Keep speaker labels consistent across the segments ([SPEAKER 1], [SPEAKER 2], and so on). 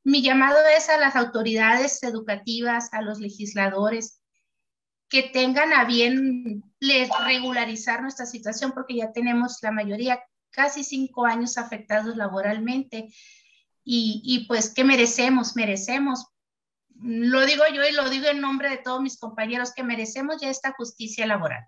[SPEAKER 1] Mi llamado es a las autoridades educativas, a los legisladores, que tengan a bien regularizar nuestra situación, porque ya tenemos la mayoría casi 5 años afectados laboralmente y pues, ¿qué merecemos? Merecemos, lo digo yo y lo digo en nombre de todos mis compañeros, que merecemos ya esta justicia laboral.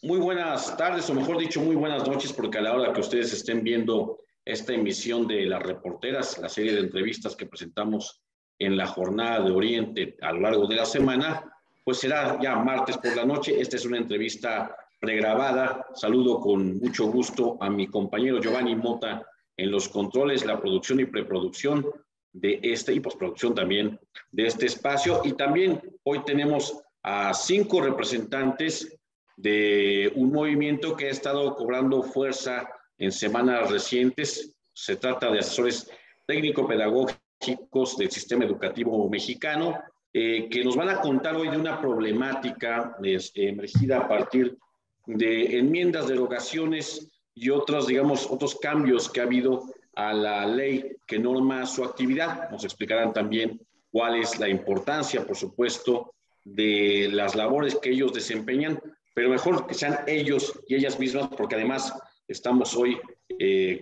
[SPEAKER 2] Muy buenas tardes, o mejor dicho, muy buenas noches, porque a la hora que ustedes estén viendo esta emisión de Las Reporteras, la serie de entrevistas que presentamos en la Jornada de Oriente a lo largo de la semana, pues será ya martes por la noche. Esta es una entrevista pregrabada. Saludo con mucho gusto a mi compañero Giovanni Mota en los controles, la producción y preproducción de este, y postproducción también de este espacio. Y también hoy tenemos a 5 representantes de un movimiento que ha estado cobrando fuerza en semanas recientes. Se trata de asesores técnico-pedagógicos del sistema educativo mexicano, que nos van a contar hoy de una problemática emergida a partir de enmiendas, derogaciones y otros, digamos, otros cambios que ha habido a la ley que norma su actividad. Nos explicarán también cuál es la importancia, por supuesto, de las labores que ellos desempeñan, pero mejor que sean ellos y ellas mismas, porque además estamos hoy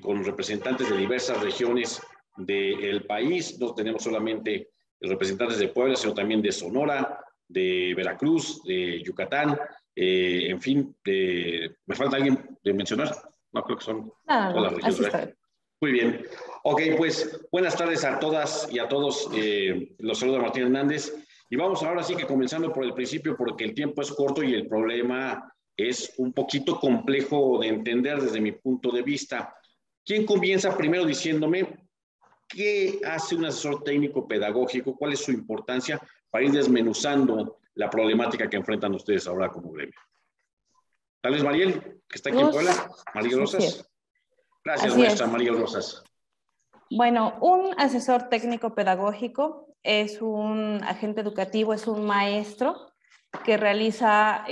[SPEAKER 2] con representantes de diversas regiones del país. No tenemos solamente representantes de Puebla, sino también de Sonora, de Veracruz, de Yucatán, en fin, ¿me falta alguien de mencionar? No, creo que son todas las regiones,
[SPEAKER 3] así está.
[SPEAKER 2] Muy bien. Ok, pues buenas tardes a todas y a todos. Los saluda Martín Hernández. Y vamos ahora sí que comenzando por el principio, porque el tiempo es corto y el problema es un poquito complejo de entender desde mi punto de vista. ¿Quién comienza primero diciéndome qué hace un asesor técnico pedagógico? ¿Cuál es su importancia para ir desmenuzando la problemática que enfrentan ustedes ahora como gremio? Tal vez Mariel, que está aquí en Puebla. Mariel Rosas. Gracias, maestra Mariel Rosas.
[SPEAKER 3] Bueno, un asesor técnico pedagógico es un agente educativo, es un maestro que realiza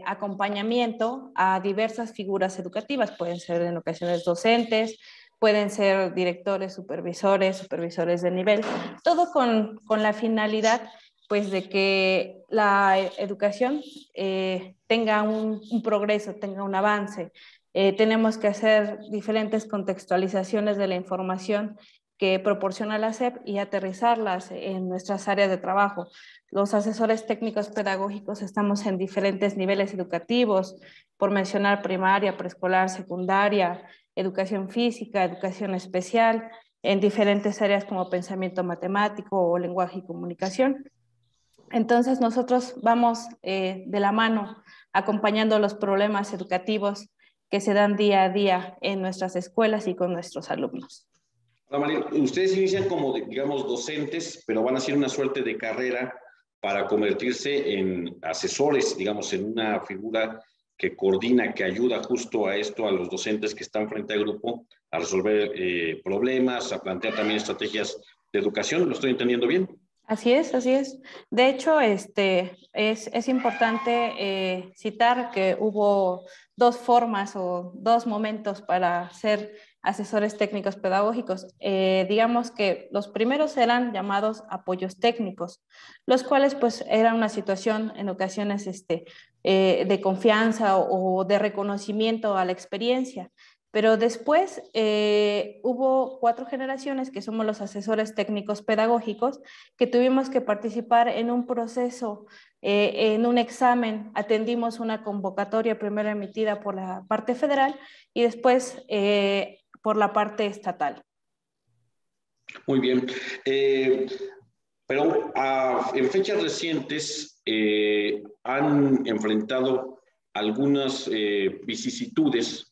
[SPEAKER 3] acompañamiento a diversas figuras educativas. Pueden ser en ocasiones docentes, pueden ser directores, supervisores de nivel, todo con la finalidad pues de que la educación tenga un progreso, tenga un avance. Tenemos que hacer diferentes contextualizaciones de la información que proporciona la SEP y aterrizarlas en nuestras áreas de trabajo. Los asesores técnicos pedagógicos estamos en diferentes niveles educativos, por mencionar primaria, preescolar, secundaria, educación física, educación especial, en diferentes áreas como pensamiento matemático o lenguaje y comunicación. Entonces nosotros vamos de la mano acompañando los problemas educativos que se dan día a día en nuestras escuelas y con nuestros alumnos.
[SPEAKER 2] Hola, María. Ustedes inician como, digamos, docentes, pero van a hacer una suerte de carrera para convertirse en asesores, digamos, en una figura que coordina, que ayuda justo a esto, a los docentes que están frente al grupo, a resolver problemas, a plantear también estrategias de educación. ¿Lo estoy entendiendo bien?
[SPEAKER 3] Así es, así es. De hecho, es importante citar que hubo 2 formas o 2 momentos para ser asesores técnicos pedagógicos. Digamos que los primeros eran llamados apoyos técnicos, los cuales pues era una situación en ocasiones de confianza o de reconocimiento a la experiencia. Pero después hubo 4 generaciones que somos los asesores técnicos pedagógicos que tuvimos que participar en un proceso, en un examen. Atendimos una convocatoria primero emitida por la parte federal y después por la parte estatal.
[SPEAKER 2] Muy bien. Pero en fechas recientes han enfrentado algunas vicisitudes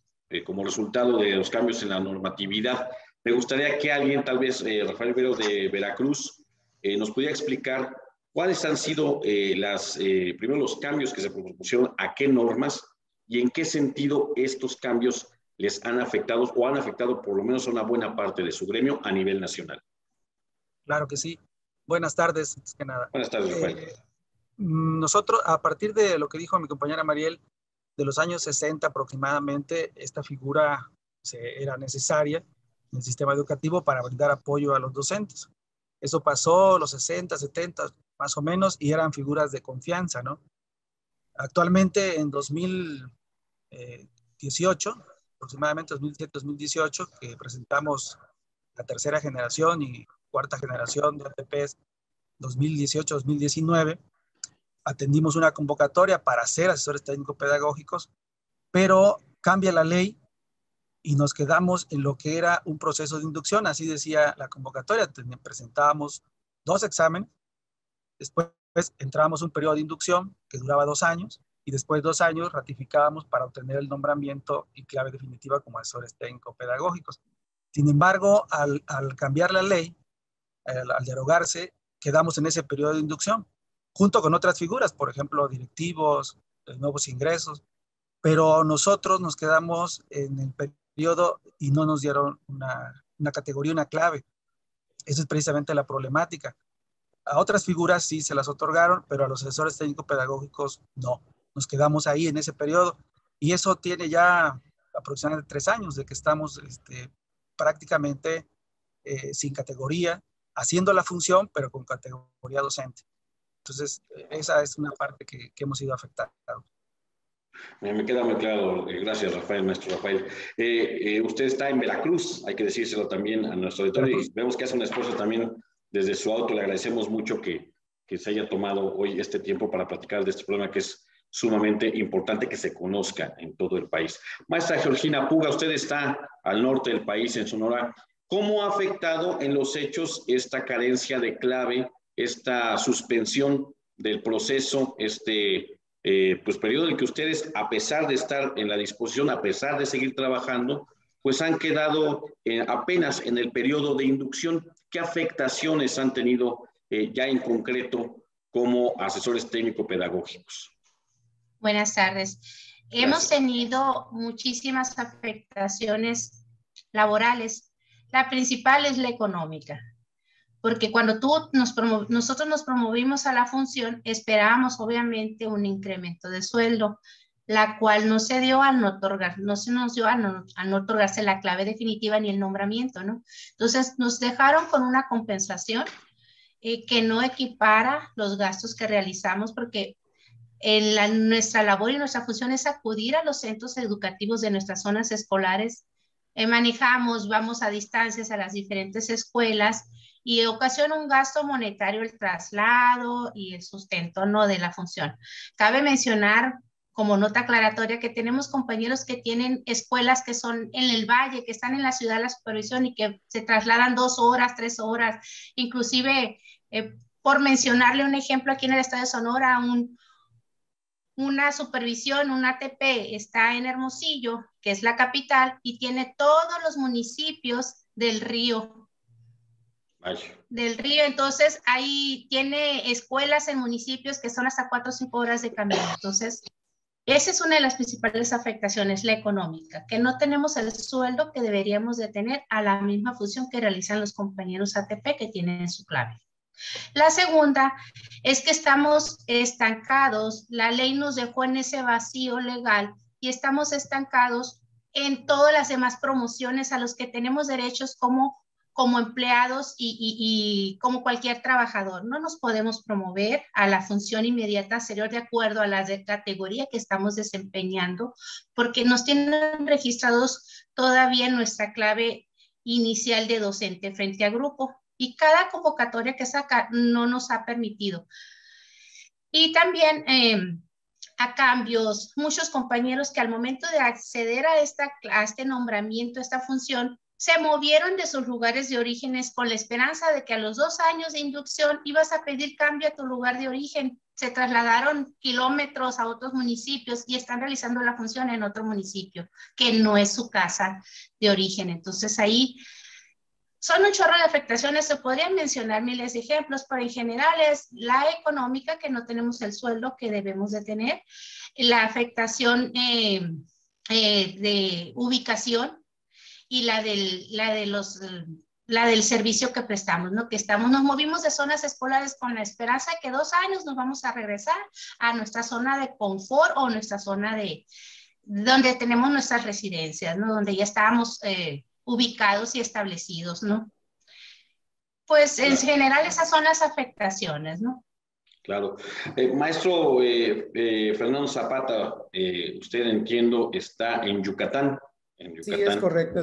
[SPEAKER 2] como resultado de los cambios en la normatividad. Me gustaría que alguien, tal vez Rafael Vero de Veracruz, nos pudiera explicar cuáles han sido primero los cambios que se propusieron, a qué normas y en qué sentido estos cambios les han afectado o han afectado por lo menos a una buena parte de su gremio a nivel nacional.
[SPEAKER 4] Claro que sí. Buenas tardes, antes que nada.
[SPEAKER 2] Buenas tardes, Rafael.
[SPEAKER 4] Nosotros, a partir de lo que dijo mi compañera Mariel, de los años 60 aproximadamente, esta figura era necesaria en el sistema educativo para brindar apoyo a los docentes. Eso pasó los 60, 70, más o menos, y eran figuras de confianza, ¿no? Actualmente, en 2018, aproximadamente 2017-2018, que presentamos la tercera generación y cuarta generación de ATPs 2018-2019, atendimos una convocatoria para ser asesores técnico-pedagógicos, pero cambia la ley y nos quedamos en lo que era un proceso de inducción, así decía la convocatoria. Presentábamos 2 exámenes, después entrábamos un periodo de inducción que duraba 2 años, y después de 2 años ratificábamos para obtener el nombramiento y clave definitiva como asesores técnico-pedagógicos. Sin embargo, al cambiar la ley, al derogarse, quedamos en ese periodo de inducción, junto con otras figuras, por ejemplo, directivos, nuevos ingresos, pero nosotros nos quedamos en el periodo y no nos dieron una categoría, una clave. Esa es precisamente la problemática. A otras figuras sí se las otorgaron, pero a los asesores técnico-pedagógicos no. Nos quedamos ahí en ese periodo, y eso tiene ya aproximadamente 3 años de que estamos prácticamente sin categoría, haciendo la función, pero con categoría docente. Entonces, esa es una parte que hemos sido afectados.
[SPEAKER 2] Me queda muy claro. Gracias, Rafael, maestro Rafael. Usted está en Veracruz, hay que decírselo también a nuestro auditorio, y vemos que hace un esfuerzo también desde su auto. Le agradecemos mucho que se haya tomado hoy este tiempo para platicar de este problema que es sumamente importante que se conozca en todo el país. Maestra Georgina Puga, usted está al norte del país, en Sonora. ¿Cómo ha afectado en los hechos esta carencia de clave, esta suspensión del proceso, pues periodo en el que ustedes, a pesar de estar en la disposición, a pesar de seguir trabajando, pues han quedado apenas en el periodo de inducción? ¿Qué afectaciones han tenido ya en concreto como asesores técnico-pedagógicos?
[SPEAKER 1] Buenas tardes.
[SPEAKER 2] Gracias.
[SPEAKER 1] Hemos tenido muchísimas afectaciones laborales. La principal es la económica, porque cuando nosotros nos promovimos a la función, esperábamos obviamente un incremento de sueldo, la cual no se dio no se nos dio al no otorgarse la clave definitiva ni el nombramiento, ¿no? Entonces nos dejaron con una compensación que no equipara los gastos que realizamos, porque nuestra labor y nuestra función es acudir a los centros educativos de nuestras zonas escolares. Vamos a distancias a las diferentes escuelas, y ocasiona un gasto monetario el traslado y el sustento, ¿no?, de la función. Cabe mencionar como nota aclaratoria que tenemos compañeros que tienen escuelas que son en el valle, que están en la ciudad de la supervisión y que se trasladan 2 horas, 3 horas, inclusive, por mencionarle un ejemplo, aquí en el estado de Sonora, una supervisión, un ATP, está en Hermosillo, que es la capital, y tiene todos los municipios del río. Entonces ahí tiene escuelas en municipios que son hasta 4 o 5 horas de camino. Entonces, esa es una de las principales afectaciones, la económica, que no tenemos el sueldo que deberíamos de tener a la misma función que realizan los compañeros ATP que tienen su clave. La segunda es que estamos estancados. La ley nos dejó en ese vacío legal y estamos estancados en todas las demás promociones a los que tenemos derechos como empleados y como cualquier trabajador. No nos podemos promover a la función inmediata anterior de acuerdo a la categoría que estamos desempeñando, porque nos tienen registrados todavía en nuestra clave inicial de docente frente a grupo, y cada convocatoria que saca no nos ha permitido. Y también a cambios, muchos compañeros que al momento de acceder a este nombramiento, a esta función, se movieron de sus lugares de orígenes con la esperanza de que a los 2 años de inducción ibas a pedir cambio a tu lugar de origen. Se trasladaron kilómetros a otros municipios y están realizando la función en otro municipio, que no es su casa de origen. Entonces ahí son un chorro de afectaciones, se podrían mencionar miles de ejemplos, pero en general es la económica, que no tenemos el sueldo que debemos de tener, la afectación de ubicación y la del servicio que prestamos, ¿no? Nos movimos de zonas escolares con la esperanza de que 2 años nos vamos a regresar a nuestra zona de confort o nuestra zona de donde tenemos nuestras residencias, ¿no? Donde ya estábamos ubicados y establecidos, ¿no? Pues en general esas son las afectaciones, ¿no?
[SPEAKER 2] Claro. Maestro Fernando Zapata, usted, entiendo, está en Yucatán.
[SPEAKER 5] Sí, es correcto.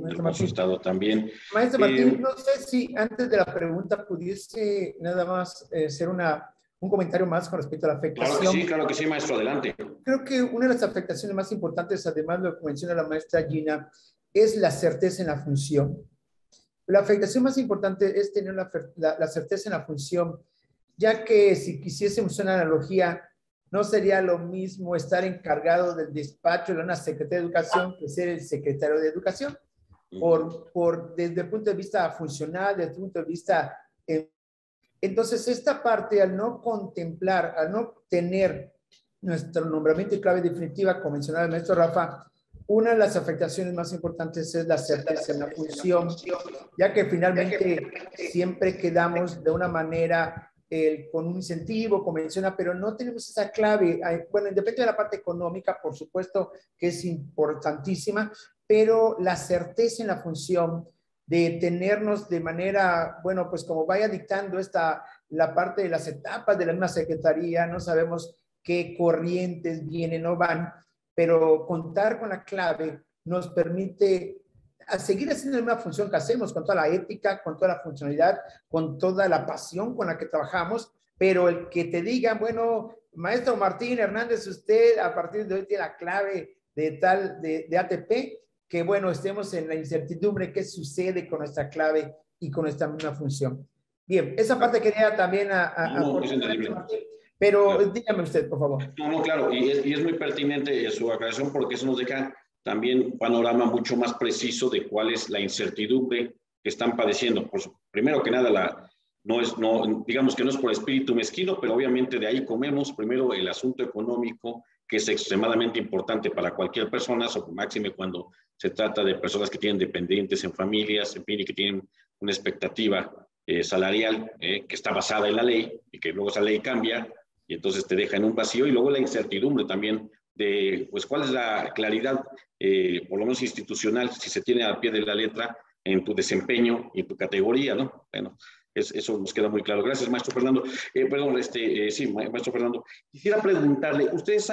[SPEAKER 2] En su estado también.
[SPEAKER 5] Maestro Martín, no sé si antes de la pregunta pudiese nada más hacer un comentario más con respecto a la afectación.
[SPEAKER 2] Claro que sí, maestro, adelante.
[SPEAKER 5] Creo que una de las afectaciones más importantes, además de lo que menciona la maestra Gina, es la certeza en la función. La afectación más importante es tener la certeza en la función, ya que si quisiésemos una analogía, no sería lo mismo estar encargado del despacho de una secretaria de educación que ser el secretario de educación. Desde el punto de vista funcional, desde el punto de vista... entonces, esta parte, al no contemplar, al no tener nuestro nombramiento y clave definitiva, como mencionaba el maestro Rafa, una de las afectaciones más importantes es la certeza en la función, ya que finalmente siempre quedamos de una manera con un incentivo, como menciona, pero no tenemos esa clave. Bueno, depende de la parte económica, por supuesto, que es importantísima, pero la certeza en la función de tenernos de manera, bueno, pues como vaya dictando la parte de las etapas de la misma secretaría, no sabemos qué corrientes vienen o van, pero contar con la clave nos permite a seguir haciendo la misma función que hacemos, con toda la ética, con toda la funcionalidad, con toda la pasión con la que trabajamos, pero el que te digan, bueno, maestro Martín Hernández, usted a partir de hoy tiene la clave de ATP, que bueno, estemos en la incertidumbre, qué sucede con nuestra clave y con nuestra misma función. Bien, esa parte quería también pero claro. Dígame usted, por favor.
[SPEAKER 2] No, claro, y es muy pertinente su aclaración porque eso nos deja también un panorama mucho más preciso de cuál es la incertidumbre que están padeciendo. Primero que nada, digamos que no es por espíritu mezquino, pero obviamente de ahí comemos. Primero el asunto económico, que es extremadamente importante para cualquier persona, máxime cuando se trata de personas que tienen dependientes en familias, en fin, y que tienen una expectativa salarial que está basada en la ley y que luego esa ley cambia y entonces te deja en un vacío, y luego la incertidumbre también de, pues, cuál es la claridad, por lo menos institucional, si se tiene al pie de la letra en tu desempeño y tu categoría, ¿no? Bueno, eso nos queda muy claro. Gracias, maestro Fernando. Sí, maestro Fernando. Quisiera preguntarle, ustedes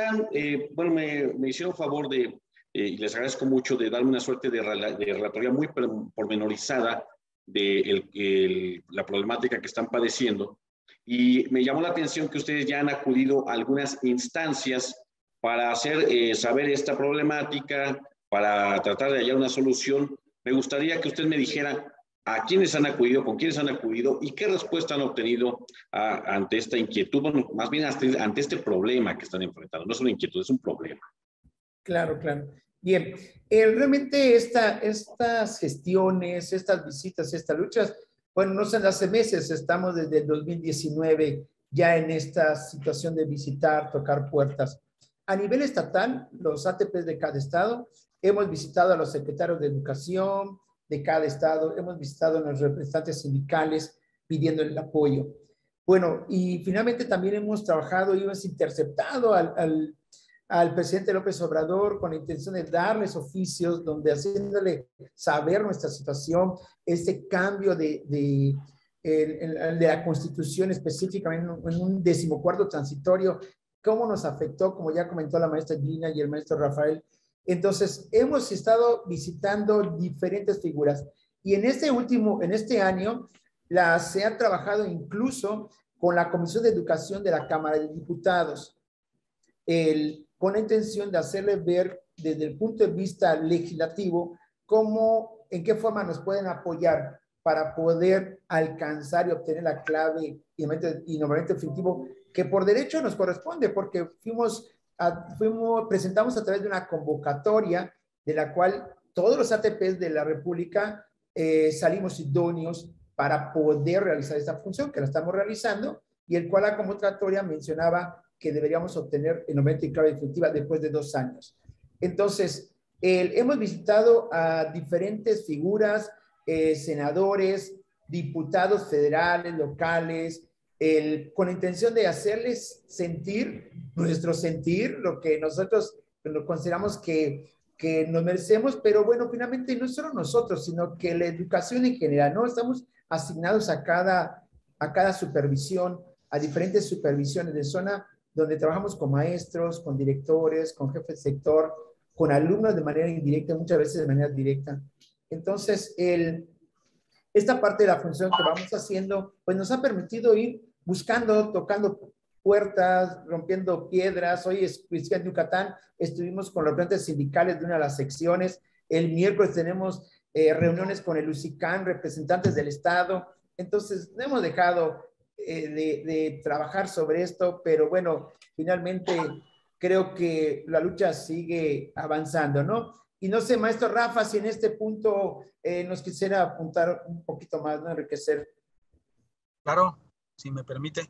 [SPEAKER 2] bueno, me hicieron favor de, y les agradezco mucho, de darme una suerte de relatoría muy pormenorizada de la problemática que están padeciendo. Y me llamó la atención que ustedes ya han acudido a algunas instancias para hacer saber esta problemática, para tratar de hallar una solución. Me gustaría que usted me dijera a quiénes han acudido, con quiénes han acudido y qué respuesta han obtenido ante esta inquietud, bueno, más bien ante este problema que están enfrentando. No es una inquietud, es un problema.
[SPEAKER 5] Claro. Bien, realmente estas gestiones, estas visitas, estas luchas, bueno, no son hace meses, estamos desde el 2019 ya en esta situación de visitar, tocar puertas. A nivel estatal, los ATPs de cada estado, hemos visitado a los secretarios de educación de cada estado, hemos visitado a los representantes sindicales pidiendo el apoyo. Bueno, y finalmente también hemos trabajado y hemos interceptado al presidente López Obrador con la intención de darles oficios donde haciéndole saber nuestra situación, este cambio de la Constitución específicamente en un 14º transitorio, cómo nos afectó, como ya comentó la maestra Gina y el maestro Rafael. Entonces, hemos estado visitando diferentes figuras y en este año se ha trabajado incluso con la Comisión de Educación de la Cámara de Diputados, con la intención de hacerle ver desde el punto de vista legislativo en qué forma nos pueden apoyar para poder alcanzar y obtener la clave y nombramiento definitivo que por derecho nos corresponde, porque presentamos a través de una convocatoria de la cual todos los ATPs de la República salimos idóneos para poder realizar esta función, que la estamos realizando, y el cual la convocatoria mencionaba que deberíamos obtener el nombramiento y clave definitiva después de 2 años. Entonces, hemos visitado a diferentes figuras, senadores, diputados federales, locales, con la intención de hacerles sentir nuestro sentir, lo que nosotros lo consideramos que nos merecemos, pero bueno, finalmente no solo nosotros, sino que la educación en general, ¿no? Estamos asignados a cada supervisión, a diferentes supervisiones de zona, donde trabajamos con maestros, con directores, con jefes de sector, con alumnos de manera indirecta, muchas veces de manera directa. Entonces, esta parte de la función que vamos haciendo, pues nos ha permitido ir buscando, tocando puertas, rompiendo piedras. Hoy en Yucatán estuvimos con los representantes sindicales de una de las secciones. El miércoles tenemos reuniones con el UCICAN, representantes del Estado. Entonces, no hemos dejado de trabajar sobre esto, pero bueno, finalmente creo que la lucha sigue avanzando, ¿no? Y no sé, maestro Rafa, si en este punto nos quisiera apuntar un poquito más, ¿no? Enriquecer.
[SPEAKER 4] Claro, si me permite.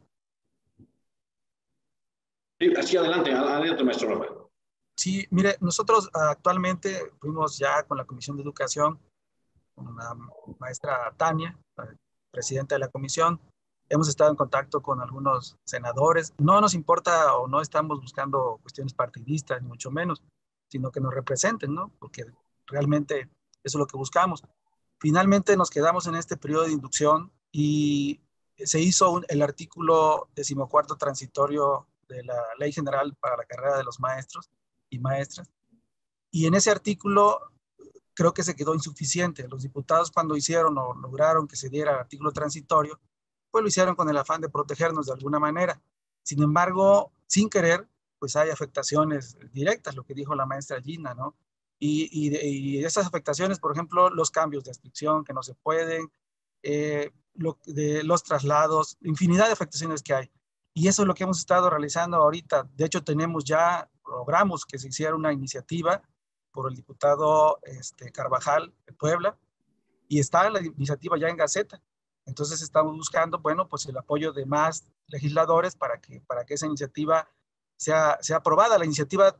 [SPEAKER 2] Sí, así adelante, maestro Rafa.
[SPEAKER 4] Sí, mire, nosotros actualmente fuimos ya con la Comisión de Educación, con la maestra Tania, la presidenta de la comisión. Hemos estado en contacto con algunos senadores. No nos importa o no estamos buscando cuestiones partidistas, ni mucho menos, sino que nos representen, ¿no? Porque realmente eso es lo que buscamos. Finalmente nos quedamos en este periodo de inducción y se hizo el artículo 14º transitorio de la Ley General para la Carrera de los Maestros y Maestras. Y en ese artículo creo que se quedó insuficiente. Los diputados, cuando hicieron o lograron que se diera el artículo transitorio, pues lo hicieron con el afán de protegernos de alguna manera. Sin embargo, sin querer, pues hay afectaciones directas, lo que dijo la maestra Gina, ¿no? Y esas afectaciones, por ejemplo, los cambios de adscripción que no se pueden, de los traslados, infinidad de afectaciones que hay. Y eso es lo que hemos estado realizando ahorita. De hecho, logramos que se hiciera una iniciativa por el diputado Carvajal de Puebla, y está la iniciativa ya en Gaceta. Entonces estamos buscando, bueno, pues el apoyo de más legisladores para que esa iniciativa sea aprobada. La iniciativa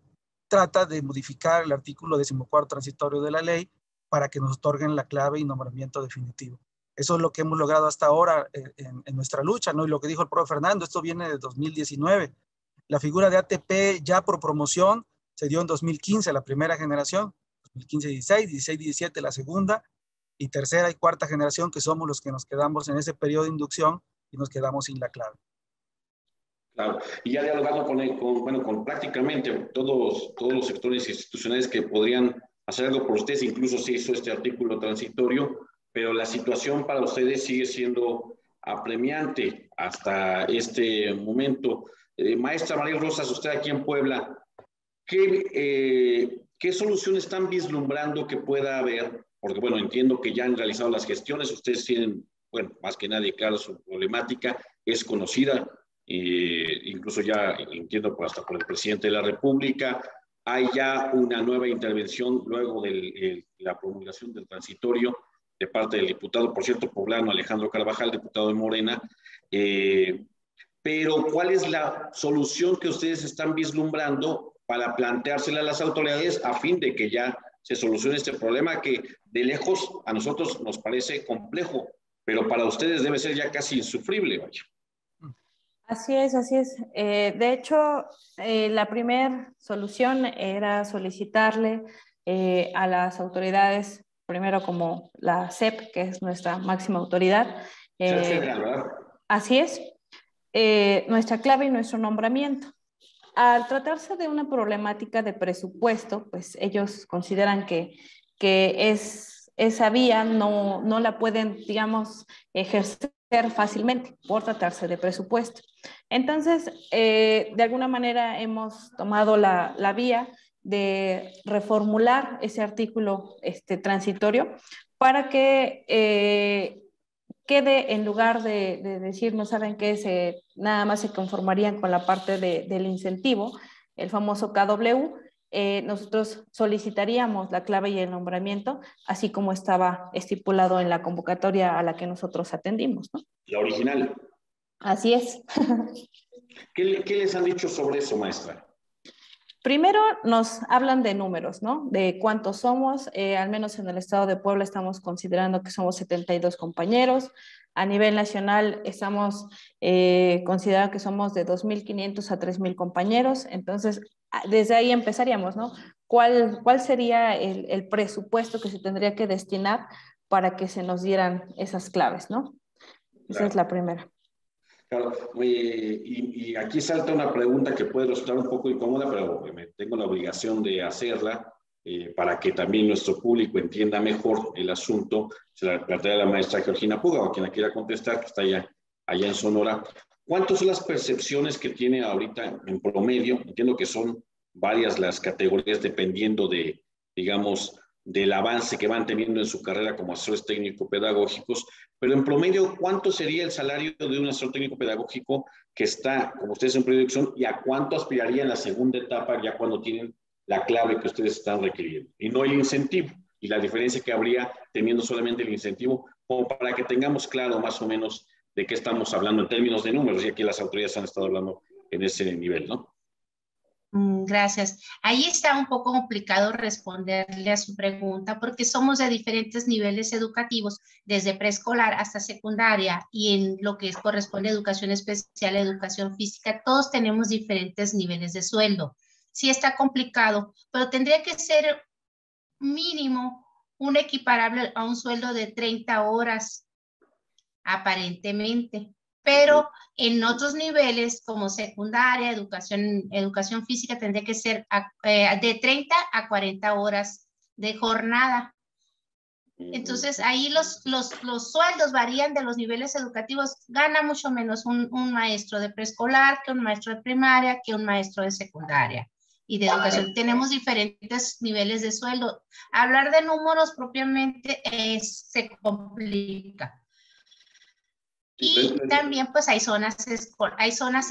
[SPEAKER 4] trata de modificar el artículo 14º transitorio de la ley para que nos otorguen la clave y nombramiento definitivo. Eso es lo que hemos logrado hasta ahora en nuestra lucha, ¿no? Y lo que dijo el profe Fernando, esto viene de 2019. La figura de ATP ya por promoción se dio en 2015, la primera generación, 2015-16, 16-17 la segunda, y tercera y cuarta generación, que somos los que nos quedamos en ese periodo de inducción y nos quedamos sin la clave.
[SPEAKER 2] Claro, y ya dialogando con prácticamente todos los sectores institucionales que podrían hacer algo por ustedes, incluso se hizo este artículo transitorio, pero la situación para ustedes sigue siendo apremiante hasta este momento. Maestra María Rosas, usted aquí en Puebla, ¿qué soluciones están vislumbrando que pueda haber? Porque, bueno, entiendo que ya han realizado las gestiones, ustedes tienen, bueno, más que nadie, claro, su problemática es conocida, incluso ya entiendo hasta por el presidente de la República. Hay ya una nueva intervención luego de la promulgación del transitorio de parte del diputado, por cierto, poblano Alejandro Carvajal, diputado de Morena. Pero, ¿cuál es la solución que ustedes están vislumbrando para planteársela a las autoridades a fin de que ya se solucione este problema que de lejos a nosotros nos parece complejo, pero para ustedes debe ser ya casi insufrible, vaya?
[SPEAKER 3] Así es, así es. De hecho, la primera solución era solicitarle a las autoridades, primero como la SEP, que es nuestra máxima autoridad.
[SPEAKER 2] SEP federal, ¿verdad?
[SPEAKER 3] Así es. Nuestra clave y nuestro nombramiento. Al tratarse de una problemática de presupuesto, pues ellos consideran que esa vía no la pueden, digamos, ejercer fácilmente por tratarse de presupuesto. Entonces, de alguna manera hemos tomado la vía de reformular ese artículo transitorio para que quede, en lugar de decir, no saben qué, nada más se conformarían con la parte del incentivo, el famoso KW, nosotros solicitaríamos la clave y el nombramiento, así como estaba estipulado en la convocatoria a la que nosotros atendimos, ¿no?
[SPEAKER 2] La original.
[SPEAKER 3] Así es.
[SPEAKER 2] ¿Qué les han dicho sobre eso, maestra?
[SPEAKER 3] Primero nos hablan de números, ¿no? De cuántos somos. Al menos en el estado de Puebla estamos considerando que somos 72 compañeros. A nivel nacional estamos considerando que somos de 2.500 a 3.000 compañeros. Entonces, desde ahí empezaríamos, ¿no? ¿Cuál sería el presupuesto que se tendría que destinar para que se nos dieran esas claves, ¿no? Esa es la primera.
[SPEAKER 2] Claro, y aquí salta una pregunta que puede resultar un poco incómoda, pero tengo la obligación de hacerla para que también nuestro público entienda mejor el asunto. Se la plantea la maestra Georgina Puga, o quien la quiera contestar, que está allá en Sonora. ¿Cuántas son las percepciones que tiene ahorita en promedio? Entiendo que son varias las categorías dependiendo de, digamos, del avance que van teniendo en su carrera como asesores técnico-pedagógicos, pero en promedio, ¿cuánto sería el salario de un asesor técnico-pedagógico que está, como ustedes en proyección, y a cuánto aspiraría en la segunda etapa ya cuando tienen la clave que ustedes están requiriendo? Y no el incentivo, y la diferencia que habría teniendo solamente el incentivo, como para que tengamos claro más o menos de qué estamos hablando en términos de números, y aquí las autoridades han estado hablando en ese nivel, ¿no?
[SPEAKER 1] Gracias. Ahí está un poco complicado responderle a su pregunta porque somos de diferentes niveles educativos, desde preescolar hasta secundaria, y en lo que corresponde a educación especial, educación física, todos tenemos diferentes niveles de sueldo. Sí está complicado, pero tendría que ser mínimo un equiparable a un sueldo de 30 horas, aparentemente. Pero en otros niveles como secundaria, educación física, tendría que ser de 30 a 40 horas de jornada. Entonces ahí los sueldos varían de los niveles educativos. Gana mucho menos un maestro de preescolar que un maestro de primaria, que un maestro de secundaria y de educación. Tenemos diferentes niveles de sueldo. Hablar de números propiamente se complica. Y también pues hay zonas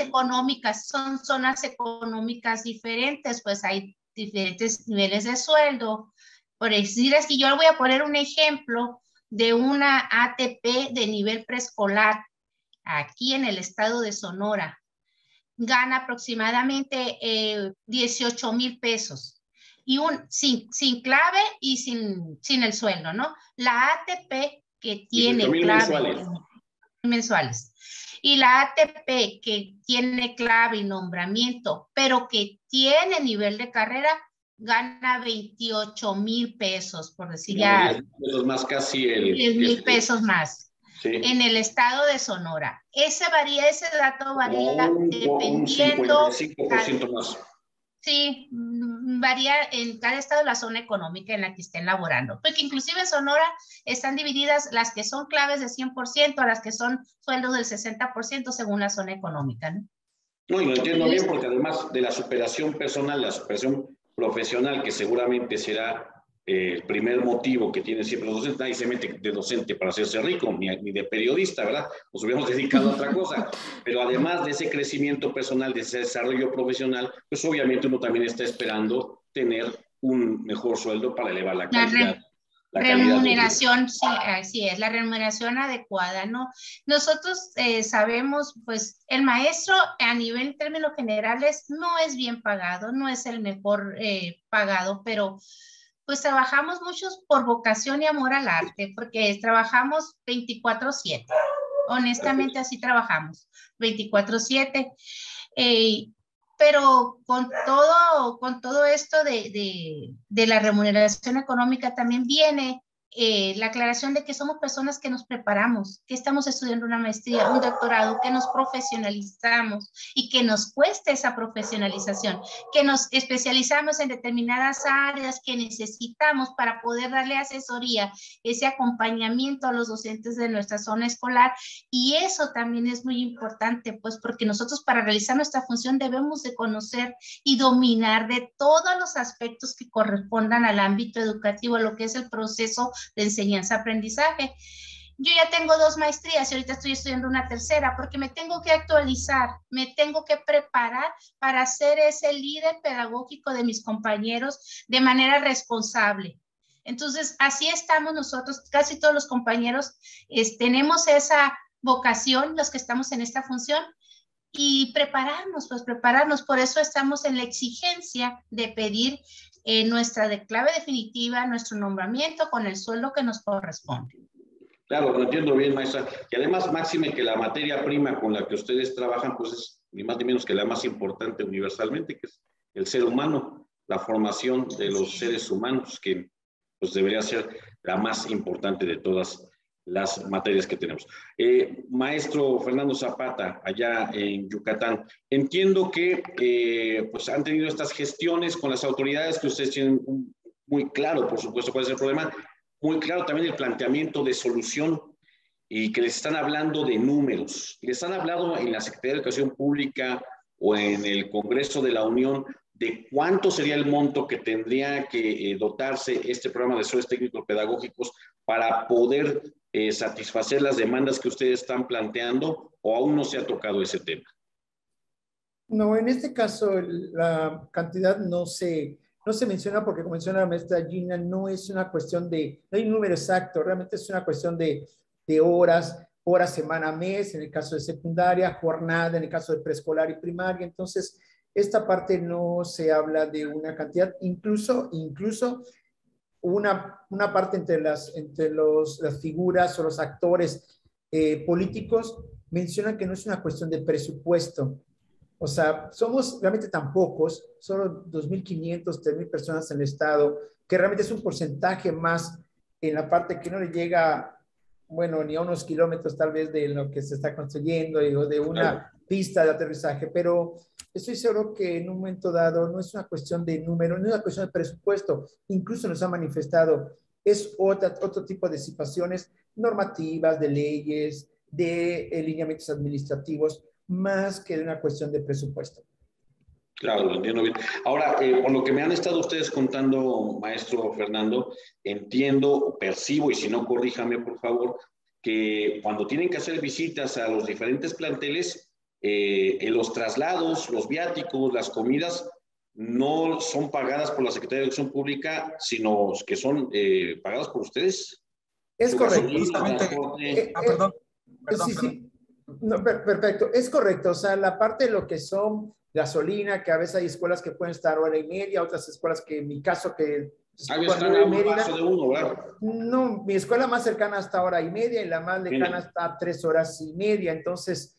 [SPEAKER 1] económicas, son zonas económicas diferentes, pues hay diferentes niveles de sueldo. Por decir así, yo le voy a poner un ejemplo de una ATP de nivel preescolar aquí en el estado de Sonora. Gana aproximadamente 18,000 pesos. Y sin clave y sin el sueldo, ¿no? La ATP que tiene clave mensuales. Y la ATP que tiene clave y nombramiento, pero que tiene nivel de carrera, gana 28,000 pesos, por decir ya.
[SPEAKER 2] 10 pesos más casi
[SPEAKER 1] 10,000 pesos más.
[SPEAKER 2] Sí.
[SPEAKER 1] En el estado de Sonora. Ese dato varía dependiendo.
[SPEAKER 2] Un 55% más.
[SPEAKER 1] Sí, varía en cada estado la zona económica en la que estén laborando. Porque inclusive en Sonora están divididas las que son claves de 100% a las que son sueldos del 60% según la zona económica, ¿no?
[SPEAKER 2] No, y lo entiendo bien porque además de la superación personal, la superación profesional, que seguramente será el primer motivo que tienen siempre los docentes, nadie se mete de docente para hacerse rico, ni de periodista, ¿verdad? Nos hubiéramos dedicado a otra cosa. Pero además de ese crecimiento personal, de ese desarrollo profesional, pues obviamente uno también está esperando tener un mejor sueldo para elevar la calidad.
[SPEAKER 1] Remuneración, sí, así es, la remuneración adecuada, ¿no? Nosotros sabemos, pues, el maestro a nivel términos generales no es bien pagado, no es el mejor pagado, pero pues trabajamos muchos por vocación y amor al arte, porque trabajamos 24/7. Honestamente así trabajamos, 24/7. Pero con todo esto de la remuneración económica también viene la aclaración de que somos personas que nos preparamos, que estamos estudiando una maestría, un doctorado, que nos profesionalizamos y que nos cuesta esa profesionalización, que nos especializamos en determinadas áreas que necesitamos para poder darle asesoría, ese acompañamiento a los docentes de nuestra zona escolar. Y eso también es muy importante, pues porque nosotros para realizar nuestra función debemos de conocer y dominar de todos los aspectos que correspondan al ámbito educativo, lo que es el proceso de enseñanza-aprendizaje. yo ya tengo 2 maestrías y ahorita estoy estudiando una tercera porque me tengo que actualizar, me tengo que preparar para ser ese líder pedagógico de mis compañeros de manera responsable. Entonces, así estamos nosotros, casi todos los compañeros tenemos esa vocación, los que estamos en esta función, y prepararnos, pues prepararnos. Por eso estamos en la exigencia de pedir nuestra clave definitiva, nuestro nombramiento con el sueldo que nos corresponde.
[SPEAKER 2] Claro, lo entiendo bien, maestra. Y además, máxime que la materia prima con la que ustedes trabajan, pues es ni más ni menos que la más importante universalmente, que es el ser humano, la formación de los seres humanos, que pues debería ser la más importante de todas las materias que tenemos. Maestro Fernando Zapata, allá en Yucatán, entiendo que pues han tenido estas gestiones con las autoridades, que ustedes tienen muy claro, por supuesto, cuál es el problema, muy claro también el planteamiento de solución, y que les están hablando de números. Les han hablado en la Secretaría de Educación Pública o en el Congreso de la Unión de cuánto sería el monto que tendría que dotarse este programa de asesores técnicos pedagógicos para poder satisfacer las demandas que ustedes están planteando, o aún no se ha tocado ese tema.
[SPEAKER 5] No, en este caso la cantidad no se menciona porque, como menciona la maestra Gina, no es una cuestión de, no hay un número exacto, realmente es una cuestión de horas, semana, mes, en el caso de secundaria, jornada, en el caso de preescolar y primaria. Entonces, esta parte no se habla de una cantidad, incluso una parte entre las figuras o los actores políticos mencionan que no es una cuestión de presupuesto. O sea, somos realmente tan pocos, solo 2.500, 3.000 personas en el estado, que realmente es un porcentaje más en la parte que no le llega, bueno, ni a unos kilómetros tal vez de lo que se está construyendo o de una pista de aterrizaje, pero estoy seguro que en un momento dado no es una cuestión de número, no es una cuestión de presupuesto, incluso nos ha manifestado, es otro tipo de situaciones normativas, de leyes, de lineamientos administrativos, más que de una cuestión de presupuesto.
[SPEAKER 2] Claro, lo entiendo bien. Ahora, por lo que me han estado ustedes contando, maestro Fernando, entiendo, percibo, y si no, corríjame, por favor, que cuando tienen que hacer visitas a los diferentes planteles, en los traslados, los viáticos, las comidas, no son pagadas por la Secretaría de Educación Pública, sino que son pagadas por ustedes.
[SPEAKER 5] Es correcto.
[SPEAKER 4] Perdón.
[SPEAKER 5] Sí. No, perfecto, es correcto. O sea, la parte de lo que son gasolina, que a veces hay escuelas que pueden estar hora y media, otras escuelas que en mi caso que... No, mi escuela más cercana está hora y media y la más lejana está 3 horas y media. Entonces,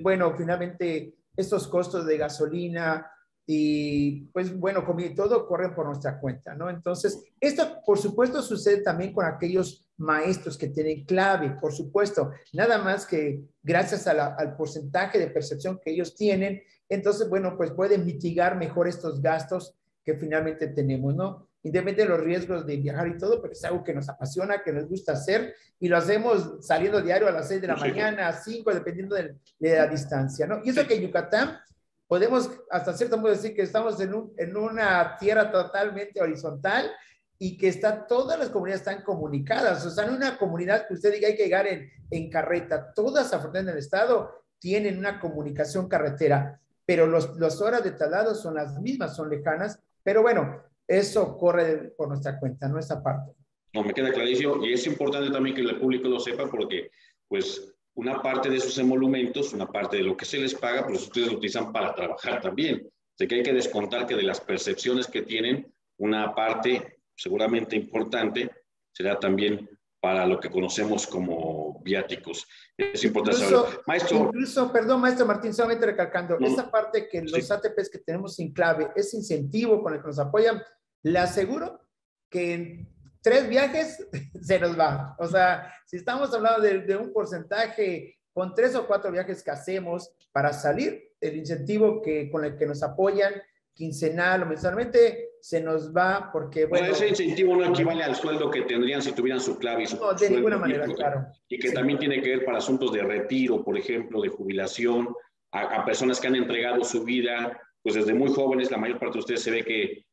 [SPEAKER 5] bueno, finalmente estos costos de gasolina y pues bueno, comida y todo corren por nuestra cuenta, ¿no? Entonces, esto por supuesto sucede también con aquellos maestros que tienen clave, por supuesto, nada más que gracias al porcentaje de percepción que ellos tienen, entonces, bueno, pues pueden mitigar mejor estos gastos que finalmente tenemos, ¿no? Independientemente de los riesgos de viajar y todo, pero es algo que nos apasiona, que nos gusta hacer, y lo hacemos saliendo diario a las 6 de la mañana, a 5, dependiendo de la distancia, ¿no? Y eso que en Yucatán podemos hasta cierto modo decir que estamos en una tierra totalmente horizontal y que todas las comunidades están comunicadas. O sea, no una comunidad que usted diga hay que llegar en carreta. Todas, afortunadamente, en el estado tienen una comunicación carretera, pero las horas de traslado son las mismas, son lejanas, pero bueno, eso corre por nuestra cuenta, ¿no? Esa parte.
[SPEAKER 2] No, me queda clarísimo, y es importante también que el público lo sepa, porque pues una parte de esos emolumentos, una parte de lo que se les paga, pues ustedes lo utilizan para trabajar también. Así que hay que descontar que de las percepciones que tienen, una parte seguramente importante será también para lo que conocemos como viáticos. Es importante saberlo. Maestro.
[SPEAKER 5] Perdón, maestro Martín, solamente recalcando, esa parte que los ATPs que tenemos sin clave, ese incentivo con el que nos apoyan, le aseguro que en 3 viajes se nos va. O sea, si estamos hablando de un porcentaje con 3 o 4 viajes que hacemos para salir, el incentivo con el que nos apoyan quincenal o mensualmente se nos va porque, bueno...
[SPEAKER 2] Ese incentivo no equivale al sueldo que tendrían si tuvieran su clave y su
[SPEAKER 5] no, de ninguna manera, claro.
[SPEAKER 2] Y que también tiene que ver para asuntos de retiro, por ejemplo, de jubilación, a personas que han entregado su vida, pues desde muy jóvenes, la mayor parte de ustedes se ve que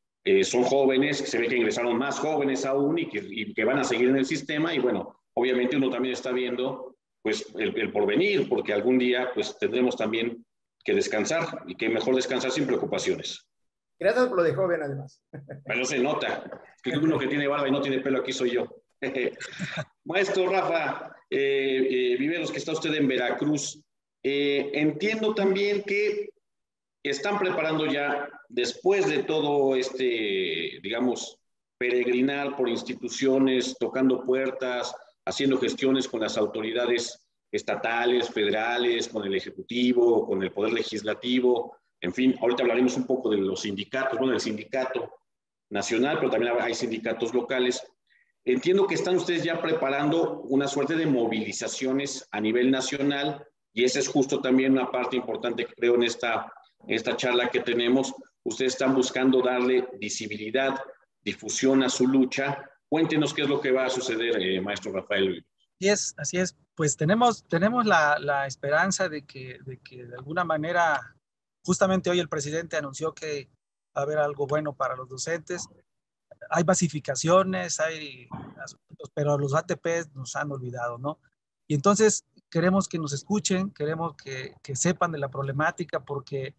[SPEAKER 2] son jóvenes, se ve que ingresaron más jóvenes aún y que van a seguir en el sistema, y bueno, obviamente uno también está viendo pues el porvenir, porque algún día pues tendremos también que descansar, y que mejor descansar sin preocupaciones.
[SPEAKER 5] Gracias por lo de joven, además.
[SPEAKER 2] Pero se nota, que uno que tiene barba y no tiene pelo aquí soy yo. Maestro Rafa Viveros, que está usted en Veracruz, entiendo también que están preparando ya, después de todo este, digamos, peregrinar por instituciones, tocando puertas, haciendo gestiones con las autoridades estatales, federales, con el Ejecutivo, con el Poder Legislativo, en fin, ahorita hablaremos un poco de los sindicatos, bueno, del sindicato nacional, pero también hay sindicatos locales. Entiendo que están ustedes ya preparando una suerte de movilizaciones a nivel nacional, y esa es justo también una parte importante que creo en esta charla que tenemos. Ustedes están buscando darle visibilidad, difusión a su lucha. Cuéntenos qué es lo que va a suceder, maestro Rafael.
[SPEAKER 4] Así es. Pues tenemos la esperanza de que de alguna manera, justamente hoy el presidente anunció que va a haber algo bueno para los docentes. Hay basificaciones, hay asuntos, pero los ATPs nos han olvidado, ¿no? Y entonces queremos que nos escuchen, queremos que sepan de la problemática, porque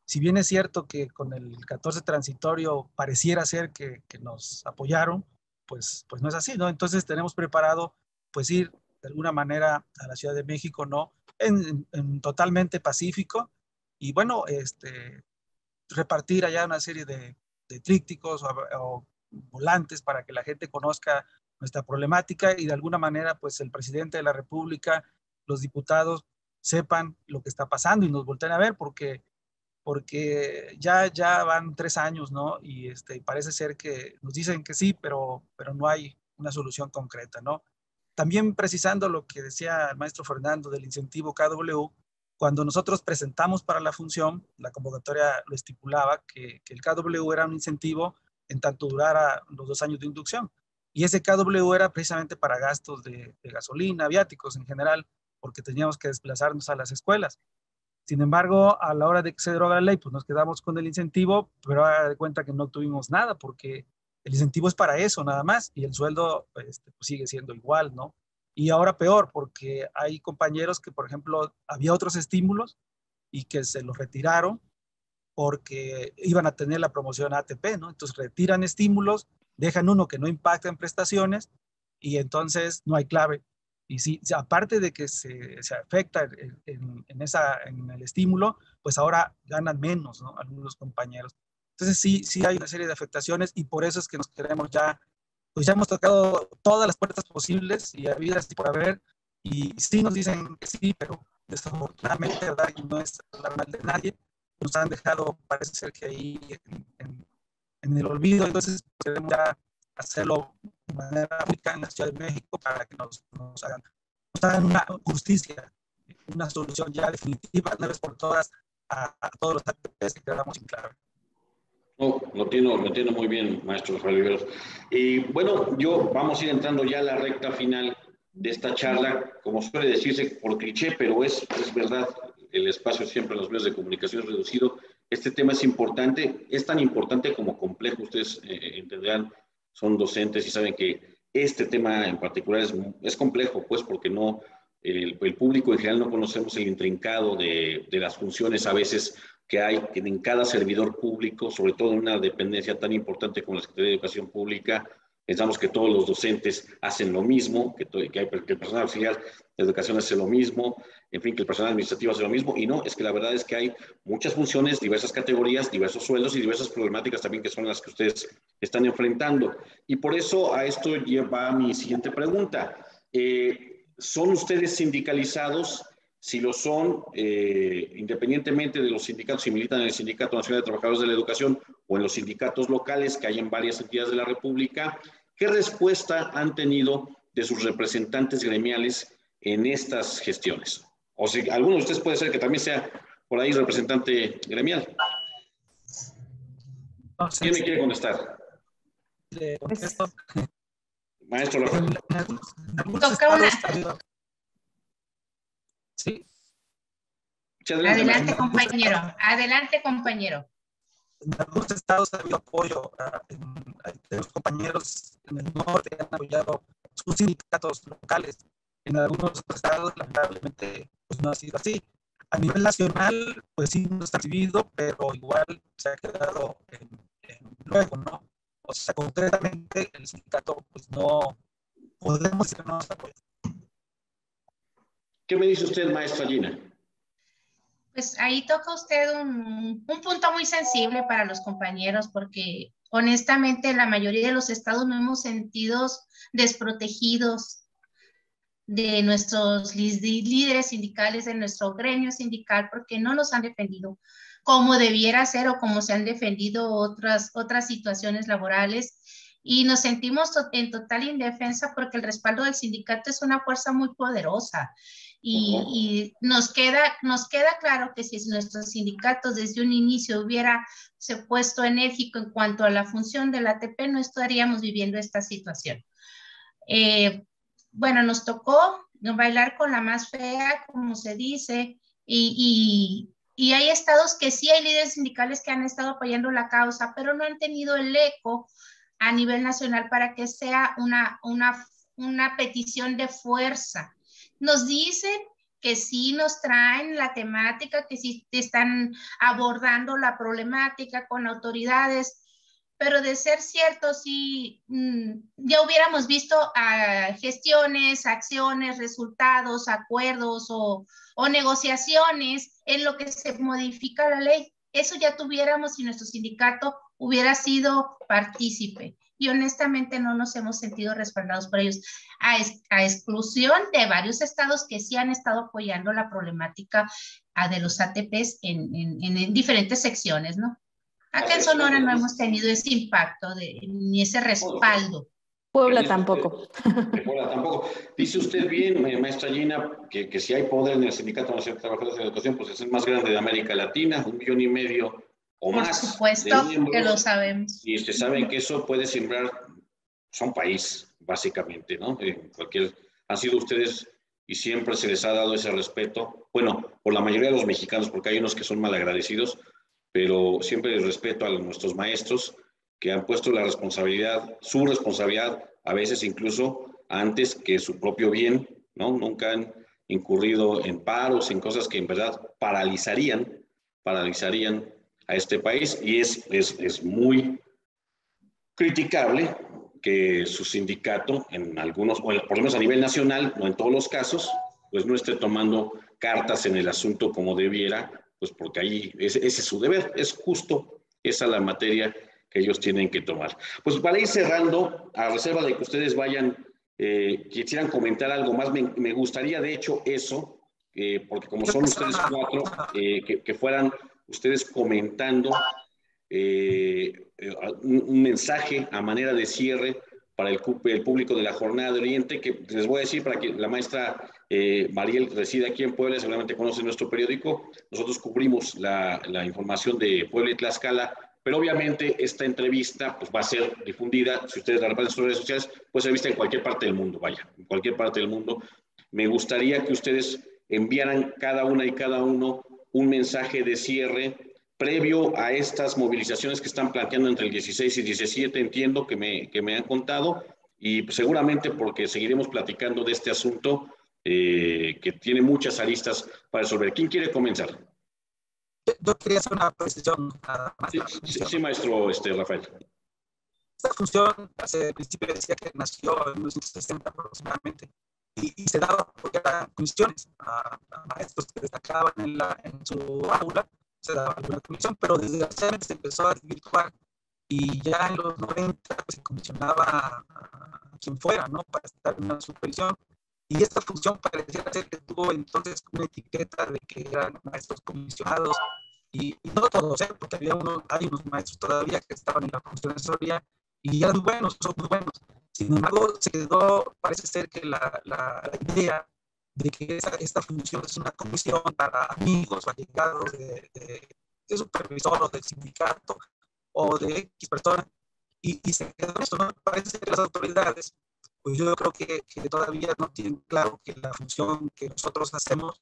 [SPEAKER 4] si bien es cierto que con el 14 transitorio pareciera ser que nos apoyaron, pues no es así, ¿no? Entonces tenemos preparado pues ir de alguna manera a la Ciudad de México, ¿no? En totalmente pacífico, y bueno, repartir allá una serie de trípticos o volantes para que la gente conozca nuestra problemática, y de alguna manera pues el presidente de la República, los diputados sepan lo que está pasando y nos volteen a ver, porque ya van 3 años, ¿no? Y parece ser que nos dicen que sí, pero no hay una solución concreta, ¿no? También precisando lo que decía el maestro Fernando del incentivo KW, cuando nosotros presentamos para la función, la convocatoria lo estipulaba, que el KW era un incentivo en tanto durara los 2 años de inducción. Y ese KW era precisamente para gastos de gasolina, viáticos en general, porque teníamos que desplazarnos a las escuelas. Sin embargo, a la hora de que se deroga la ley, pues nos quedamos con el incentivo, pero haga de cuenta que no tuvimos nada, porque el incentivo es para eso nada más, y el sueldo pues sigue siendo igual, ¿no? Y ahora peor, porque hay compañeros que, por ejemplo, había otros estímulos y que se los retiraron porque iban a tener la promoción ATP, ¿no? Entonces retiran estímulos, dejan uno que no impacta en prestaciones, y entonces no hay clave. Y sí, aparte de que se afecta en el estímulo, pues ahora ganan menos, ¿no? Algunos compañeros. Entonces sí hay una serie de afectaciones, y por eso es que nos queremos pues ya hemos tocado todas las puertas posibles y habidas y por haber, y sí nos dicen que sí, pero desafortunadamente, ¿verdad? Y no es hablar mal de nadie, nos han dejado, parece ser que ahí en el olvido. Entonces queremos ya hacerlo de manera única en la Ciudad de México para que nos hagan una justicia, una solución ya definitiva, una vez por todas, a todos los ATPs que quedamos sin clave.
[SPEAKER 2] No, lo entiendo muy bien, maestro Rafael Viveros. Y bueno, vamos a ir entrando ya a la recta final de esta charla, como suele decirse por cliché, pero es verdad, el espacio siempre en los medios de comunicación es reducido. Este tema es importante, es tan importante como complejo. Ustedes entenderán, son docentes y saben que este tema en particular es complejo, pues porque no, el público en general no conocemos el intrincado de las funciones a veces que hay en cada servidor público, sobre todo en una dependencia tan importante como la Secretaría de Educación Pública. Pensamos que todos los docentes hacen lo mismo, que el personal auxiliar de educación hace lo mismo, en fin, que el personal administrativo hace lo mismo, y no, es que la verdad es que hay muchas funciones, diversas categorías, diversos sueldos y diversas problemáticas también que son las que ustedes están enfrentando. Y por eso a esto lleva mi siguiente pregunta. ¿Son ustedes sindicalizados? Si lo son, independientemente de los sindicatos, si militan en el Sindicato Nacional de Trabajadores de la Educación o en los sindicatos locales que hay en varias entidades de la República, ¿qué respuesta han tenido de sus representantes gremiales en estas gestiones? O si alguno de ustedes puede ser que también sea por ahí representante gremial.
[SPEAKER 4] No sé,
[SPEAKER 2] ¿Quién me quiere contestar? Maestro Rafael.
[SPEAKER 4] Sí.
[SPEAKER 1] Adelante, compañero. Adelante, compañero.
[SPEAKER 4] En algunos estados ha habido apoyo. Los compañeros en el norte han apoyado sus sindicatos locales. En algunos estados, lamentablemente, pues no ha sido así. A nivel nacional, pues sí nos ha recibido, pero igual se ha quedado en luego, ¿no? O sea, concretamente el sindicato, pues no podemos decir que no nos apoya.
[SPEAKER 2] ¿Qué me dice usted, maestra Gina?
[SPEAKER 1] Pues ahí toca usted un punto muy sensible para los compañeros, porque honestamente la mayoría de los estados nos hemos sentido desprotegidos de nuestros líderes sindicales, de nuestro gremio sindical, porque no nos han defendido como debiera ser o como se han defendido otras situaciones laborales, y nos sentimos en total indefensa porque el respaldo del sindicato es una fuerza muy poderosa. Y nos queda claro que si nuestros sindicatos desde un inicio hubiera se puesto enérgico en cuanto a la función del ATP, no estaríamos viviendo esta situación. Bueno, nos tocó bailar con la más fea, como se dice, y hay estados que sí hay líderes sindicales que han estado apoyando la causa, pero no han tenido el eco a nivel nacional para que sea una petición de fuerza. Nos dicen que sí nos traen la temática, que sí están abordando la problemática con autoridades, pero de ser cierto, sí, ya hubiéramos visto gestiones, acciones, resultados, acuerdos o negociaciones en lo que se modifica la ley. Eso ya tuviéramos si nuestro sindicato hubiera sido partícipe. Y honestamente no nos hemos sentido respaldados por ellos, a exclusión de varios estados que sí han estado apoyando la problemática de los ATPs en diferentes secciones, ¿no? Acá en Sonora no hemos tenido ese impacto ni ese respaldo.
[SPEAKER 3] Puebla tampoco.
[SPEAKER 2] Puebla tampoco. Dice usted bien, maestra Gina, que si hay poder en el Sindicato Nacional de Trabajadores de la Educación, pues es el más grande de América Latina, 1,5 millones o más.
[SPEAKER 1] Por supuesto que lo sabemos.
[SPEAKER 2] Y ustedes saben que eso puede sembrar, son país, básicamente, ¿no? Han sido ustedes y siempre se les ha dado ese respeto, bueno, por la mayoría de los mexicanos, porque hay unos que son malagradecidos, pero siempre el respeto a nuestros maestros que han puesto la responsabilidad, su responsabilidad, a veces incluso antes que su propio bien, ¿no? Nunca han incurrido en paros, en cosas que en verdad paralizarían a este país, y es muy criticable que su sindicato, en algunos, o por lo menos a nivel nacional, no en todos los casos, pues no esté tomando cartas en el asunto como debiera, pues porque ahí ese es su deber, es justo esa la materia que ellos tienen que tomar. Pues para ir cerrando, a reserva de que ustedes quisieran comentar algo más, me gustaría de hecho eso, porque como son ustedes cuatro, que fueran ustedes comentando un mensaje a manera de cierre para el público de la Jornada de Oriente, que les voy a decir para que la maestra Mariel reside aquí en Puebla, seguramente conoce nuestro periódico. Nosotros cubrimos la información de Puebla y Tlaxcala, pero obviamente esta entrevista pues, va a ser difundida, si ustedes la repasan en sus redes sociales, puede ser vista en cualquier parte del mundo, en cualquier parte del mundo. Me gustaría que ustedes enviaran cada una y cada uno un mensaje de cierre previo a estas movilizaciones que están planteando entre el 16 y 17, entiendo que me han contado, y pues seguramente porque seguiremos platicando de este asunto que tiene muchas aristas para resolver. ¿Quién quiere comenzar?
[SPEAKER 4] Yo quería hacer una precisión.
[SPEAKER 2] Sí, maestro Rafael.
[SPEAKER 4] Esta función, hace principio decía que nació en 1960 aproximadamente, y se daba porque eran comisiones a maestros que destacaban en su aula, se daba alguna comisión, pero desgraciadamente se empezó a desvirtuar y ya en los 90 pues, se comisionaba a quien fuera, ¿no? Para estar en una supervisión. Y esta función parecía ser que tuvo entonces una etiqueta de que eran maestros comisionados, y no todos, porque hay unos maestros todavía que estaban en la función asesoría y eran muy buenos, son muy buenos. Sin embargo, se quedó, parece ser que la idea de que esta función es una comisión para amigos o allegados de supervisor o del sindicato o de X persona, y se quedó eso, ¿no? Parece que las autoridades, pues yo creo que todavía no tienen claro que la función que nosotros hacemos,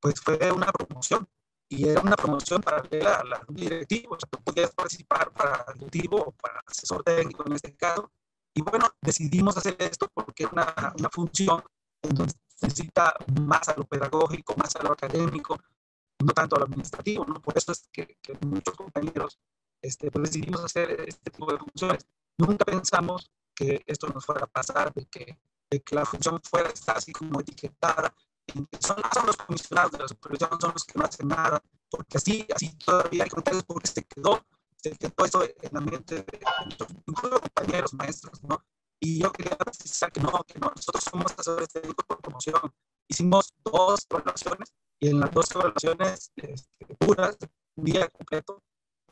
[SPEAKER 4] pues fue una promoción, y era una promoción paralela a un directivo. O sea, tú podías participar para directivo o para asesor técnico en este caso, Y bueno, decidimos hacer esto porque es una función en donde se necesita más a lo pedagógico, más a lo académico, no tanto a lo administrativo, ¿no? Por eso es que muchos compañeros pues decidimos hacer este tipo de funciones. Nunca pensamos que esto nos fuera a pasar, de que la función fuera estar así como etiquetada. Son los comisionados de la supervisión, son los que no hacen nada, porque así todavía hay comentarios porque se quedó eso en la mente de muchos compañeros, maestros, ¿no? Y yo quería precisar que no, nosotros somos asesores técnicos por promoción. Hicimos 2 evaluaciones y en las 2 evaluaciones puras, un día completo,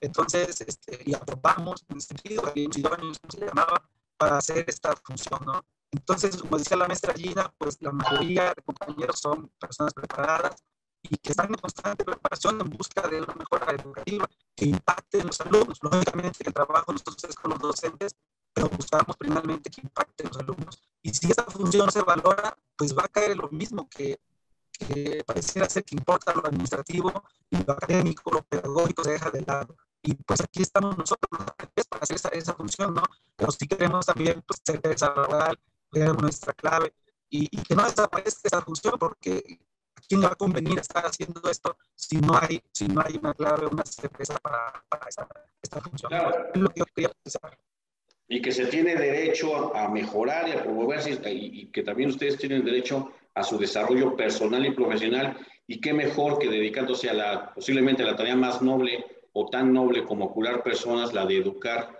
[SPEAKER 4] entonces, y aprobamos en ese sentido, había idóneos, como se llamaba, para hacer esta función, ¿no? Entonces, como decía la maestra Gina, pues la mayoría de compañeros son personas preparadas y que están en constante preparación en busca de una mejora educativa que impacte en los alumnos. Lógicamente, el trabajo de nosotros es con los docentes, pero buscamos primeramente que impacte en los alumnos. Y si esta función no se valora, pues va a caer en lo mismo que pareciera ser que importa lo administrativo y lo académico, lo pedagógico se deja de lado. Y pues aquí estamos nosotros para hacer esa función, ¿no? Pero sí queremos también pues, certeza laboral, ver nuestra clave y que no desaparezca esa función, porque ¿a quién le va a convenir estar haciendo esto si no hay una clave, una certeza para esta función?
[SPEAKER 2] Claro.
[SPEAKER 4] Es lo que yo quería pensar.
[SPEAKER 2] Y que se tiene derecho a mejorar y a promoverse, y que también ustedes tienen derecho a su desarrollo personal y profesional, y qué mejor que dedicándose posiblemente a la tarea más noble o tan noble como curar personas, la de educar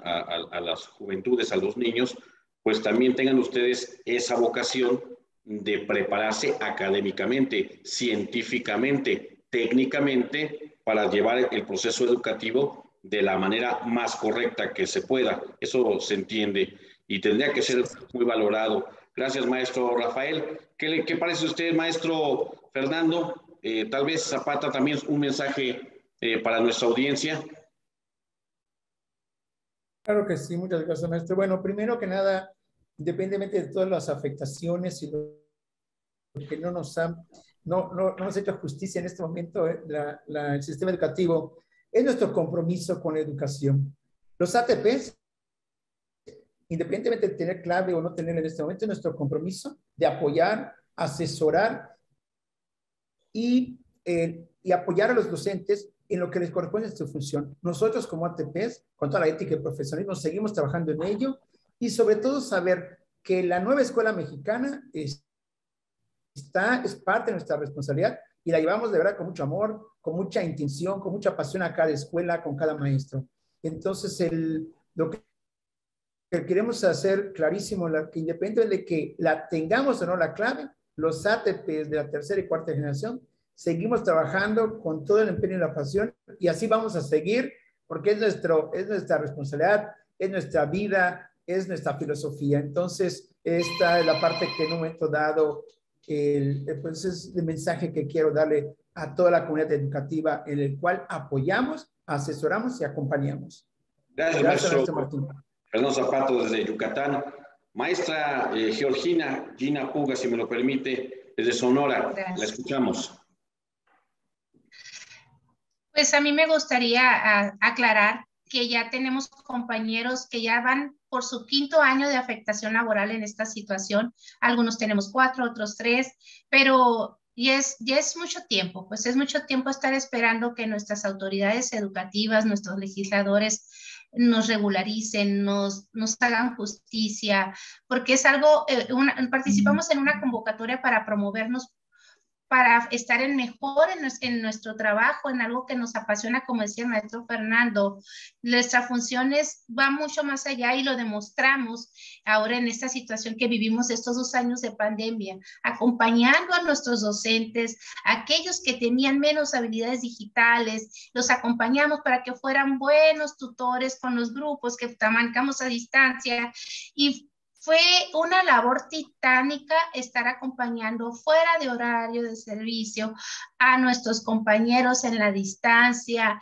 [SPEAKER 2] a las juventudes, a los niños, pues también tengan ustedes esa vocación de prepararse académicamente, científicamente, técnicamente, para llevar el proceso educativo de la manera más correcta que se pueda. Eso se entiende y tendría que ser muy valorado. Gracias, maestro Rafael. ¿Qué parece usted, maestro Fernando? Tal vez Zapata también un mensaje para nuestra audiencia.
[SPEAKER 5] Claro que sí, muchas gracias, maestro. Bueno, primero que nada, independientemente de todas las afectaciones y lo que no nos ha hecho justicia en este momento, el sistema educativo, es nuestro compromiso con la educación. Los ATPs, independientemente de tener clave o no tener en este momento, es nuestro compromiso de apoyar, asesorar y apoyar a los docentes en lo que les corresponde a su función. Nosotros como ATPs, con toda la ética y profesionalismo, seguimos trabajando en ello y sobre todo saber que la nueva escuela mexicana es parte de nuestra responsabilidad y la llevamos de verdad con mucho amor, con mucha intención, con mucha pasión a cada escuela, con cada maestro. Entonces, lo que queremos hacer clarísimo, que independientemente de que la tengamos o no la clave, los ATPs de la tercera y cuarta generación, seguimos trabajando con todo el empeño y la pasión y así vamos a seguir porque es nuestra responsabilidad, es nuestra vida, es nuestra filosofía. Entonces, esta es la parte que en un momento dado, pues es el mensaje que quiero darle a toda la comunidad educativa en el cual apoyamos, asesoramos y acompañamos.
[SPEAKER 2] Gracias, maestro
[SPEAKER 5] Martín.
[SPEAKER 2] Fernando Zapata desde Yucatán. Maestra Gina Puga, si me lo permite, desde Sonora. Gracias. La escuchamos.
[SPEAKER 1] Pues a mí me gustaría aclarar que ya tenemos compañeros que ya van por su 5º año de afectación laboral en esta situación. Algunos tenemos 4, otros 3, pero ya es mucho tiempo, pues es mucho tiempo estar esperando que nuestras autoridades educativas, nuestros legisladores nos regularicen, nos hagan justicia, porque es algo, participamos en una convocatoria para promovernos, para estar mejor en nuestro trabajo, en algo que nos apasiona, como decía el maestro Fernando. Nuestra función va mucho más allá y lo demostramos ahora en esta situación que vivimos estos 2 años de pandemia, acompañando a nuestros docentes, aquellos que tenían menos habilidades digitales, los acompañamos para que fueran buenos tutores con los grupos que marcamos a distancia y fue una labor titánica estar acompañando fuera de horario de servicio a nuestros compañeros en la distancia.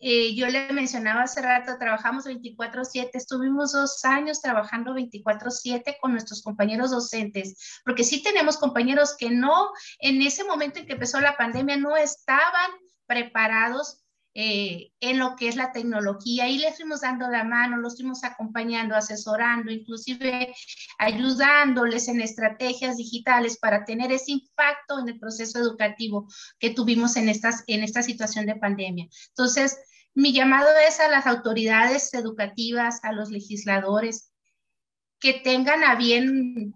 [SPEAKER 1] Yo le mencionaba hace rato, trabajamos 24/7, estuvimos 2 años trabajando 24/7 con nuestros compañeros docentes, porque sí tenemos compañeros que no, en ese momento en que empezó la pandemia, no estaban preparados en lo que es la tecnología, y les fuimos dando la mano, los fuimos acompañando, asesorando, inclusive ayudándoles en estrategias digitales para tener ese impacto en el proceso educativo que tuvimos en esta situación de pandemia. Entonces, mi llamado es a las autoridades educativas, a los legisladores, que tengan a bien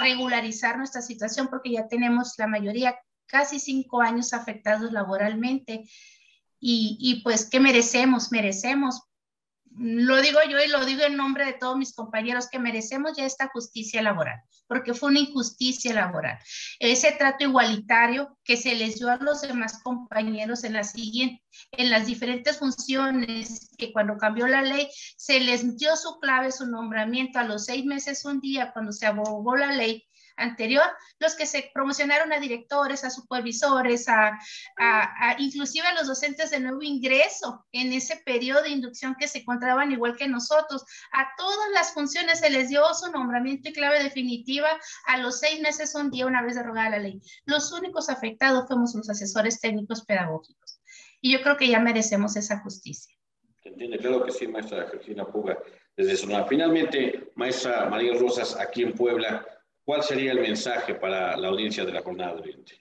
[SPEAKER 1] regularizar nuestra situación, porque ya tenemos la mayoría casi 5 años afectados laboralmente, y pues, ¿qué merecemos? Lo digo yo y lo digo en nombre de todos mis compañeros, que merecemos ya esta justicia laboral, porque fue una injusticia laboral. Ese trato igualitario que se les dio a los demás compañeros en las diferentes funciones, que cuando cambió la ley se les dio su clave, su nombramiento a los 6 meses, un día, cuando se abogó la ley anterior, los que se promocionaron a directores, a supervisores, inclusive a los docentes de nuevo ingreso en ese periodo de inducción que se encontraban igual que nosotros. A todas las funciones se les dio su nombramiento y clave definitiva a los 6 meses, un día, una vez derogada la ley. Los únicos afectados fuimos los asesores técnicos pedagógicos. Y yo creo que ya merecemos esa justicia.
[SPEAKER 2] Se entiende, claro que sí, maestra Georgina Puga, desde Sonora. Finalmente, maestra María Rosas, aquí en Puebla, ¿cuál sería el mensaje para la audiencia de la Jornada de Oriente?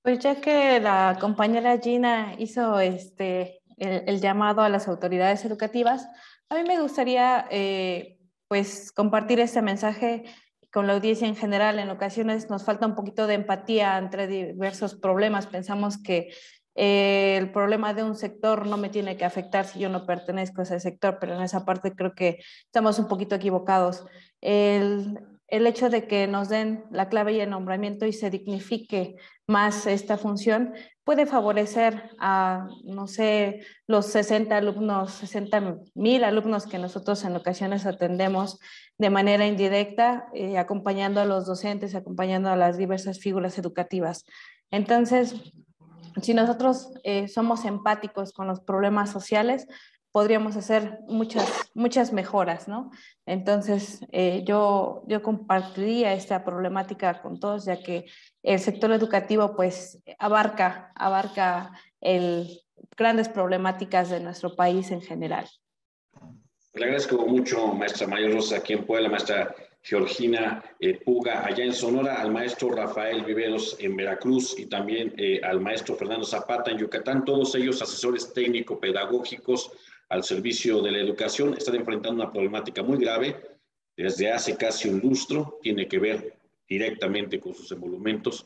[SPEAKER 3] Pues ya que la compañera Gina hizo el llamado a las autoridades educativas, a mí me gustaría pues compartir este mensaje con la audiencia en general. En ocasiones nos falta un poquito de empatía entre diversos problemas. Pensamos que el problema de un sector no me tiene que afectar si yo no pertenezco a ese sector, pero en esa parte creo que estamos un poquito equivocados. El hecho de que nos den la clave y el nombramiento y se dignifique más esta función puede favorecer a, no sé, los 60,000 alumnos que nosotros en ocasiones atendemos de manera indirecta, acompañando a los docentes, acompañando a las diversas figuras educativas. Entonces, si nosotros somos empáticos con los problemas sociales, podríamos hacer muchas mejoras, ¿no? Entonces, yo compartiría esta problemática con todos, ya que el sector educativo, pues, abarca grandes problemáticas de nuestro país en general.
[SPEAKER 2] Le agradezco mucho, maestra María Rosa, aquí en Puebla, maestra Georgina Puga, allá en Sonora, al maestro Rafael Viveros en Veracruz y también al maestro Fernando Zapata en Yucatán, todos ellos asesores técnico-pedagógicos al servicio de la educación. Están enfrentando una problemática muy grave desde hace casi un lustro, tiene que ver directamente con sus emolumentos.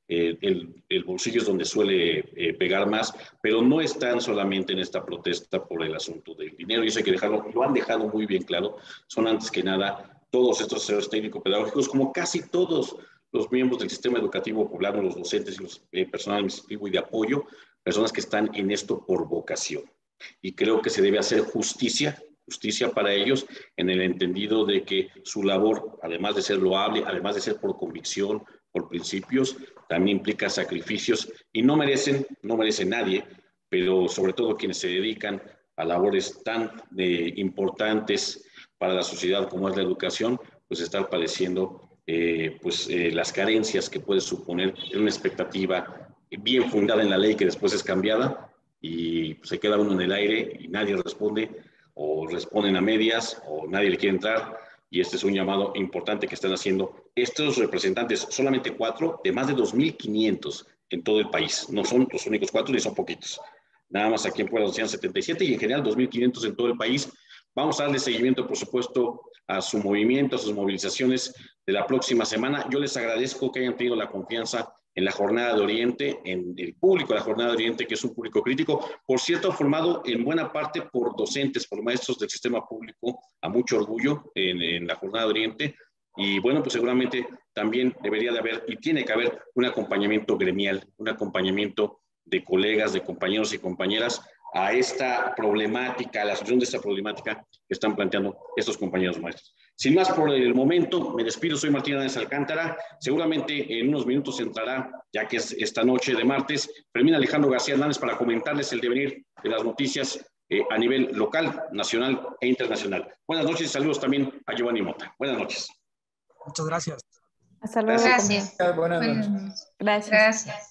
[SPEAKER 2] El bolsillo es donde suele pegar más, pero no están solamente en esta protesta por el asunto del dinero, y eso hay que dejarlo, lo han dejado muy bien claro. Son antes que nada todos estos asesores técnico-pedagógicos, como casi todos los miembros del sistema educativo poblano, los docentes y los personal administrativo y de apoyo, personas que están en esto por vocación. Y creo que se debe hacer justicia para ellos, en el entendido de que su labor, además de ser loable, además de ser por convicción, por principios, también implica sacrificios, y no merece nadie, pero sobre todo quienes se dedican a labores tan importantes para la sociedad como es la educación, pues estar padeciendo las carencias que puede suponer una expectativa bien fundada en la ley que después es cambiada, y se queda uno en el aire y nadie responde, o responden a medias, o nadie le quiere entrar. Y este es un llamado importante que están haciendo estos representantes, solamente 4 de más de 2.500 en todo el país. No son los únicos 4 ni son poquitos. Nada más aquí en Puebla decían 77 y en general 2.500 en todo el país. Vamos a darle seguimiento, por supuesto, a su movimiento, a sus movilizaciones de la próxima semana. Yo les agradezco que hayan tenido la confianza en la Jornada de Oriente, en el público de la Jornada de Oriente, que es un público crítico, por cierto, formado en buena parte por docentes, por maestros del sistema público, a mucho orgullo en la Jornada de Oriente. Y bueno, pues seguramente también debería de haber, y tiene que haber, un acompañamiento gremial, un acompañamiento de colegas, de compañeros y compañeras a esta problemática, a la solución de esta problemática que están planteando estos compañeros maestros. Sin más por el momento, me despido. Soy Martín Hernández Alcántara. Seguramente en unos minutos entrará, ya que es esta noche de martes, Fermín Alejandro García Hernández para comentarles el devenir de las noticias a nivel local, nacional e internacional. Buenas noches y saludos también a Giovanni Mota. Buenas noches.
[SPEAKER 4] Muchas gracias.
[SPEAKER 3] Hasta luego.
[SPEAKER 1] Gracias.
[SPEAKER 5] Buenas noches.
[SPEAKER 3] Gracias.
[SPEAKER 1] Gracias.